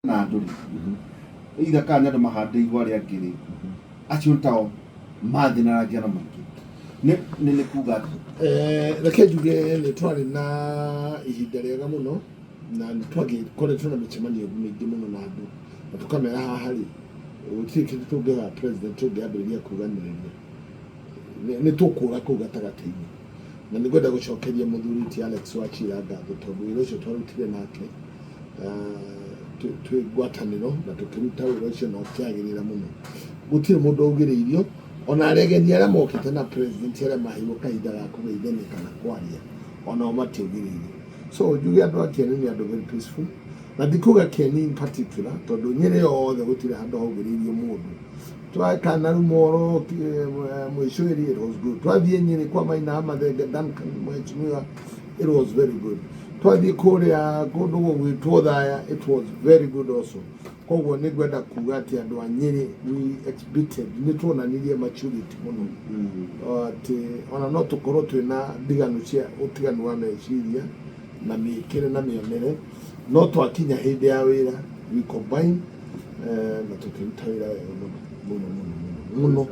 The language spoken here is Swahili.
na andu iga kana ndu mahande igwa ria ngiri acio tao mathi na rangi na maingi ni kuga reke njuge ni twari na ihinda riega muno na ni twagikoretwo na micemanio mingi muno na andu na tukamera haha ri gutiri kindu tungiga president tungiambiriria kuganiriria ni tukura kuu gatagati-ini na ni gwenda gucokeria muthuri ti Alex Wachira ngatho tondu wira ucio twarutire nake twi ngwataniro na tukiruta wira ucio na ukiagirira muno gutiri mundu augiriirio ona aregeni aria mokite na president aria mahiwo kahinda ga kugeithania kana kwaria ona matiugiriirio so njuge andu a Kieni ni andu very peaceful na ndikuga Kieni in particular tondu Nyeri yothe gutiri handu haugiriirio mundu twakana rumoro mwishweri it was good twathie Nyeri kwa maina mathenge Duncan mwechimiwa it was very good twathie kuria kundu gwitwo thaya it was very good also koguo ni gwenda kuga ati andu a Nyeri we exhibited ni tuonanirie maturity muno ati ona no tukorwo twina ndiganu cia utiganu wa meciria na mikire na mionere no twakinya hindi ya wira we combine na tukiruta wira muno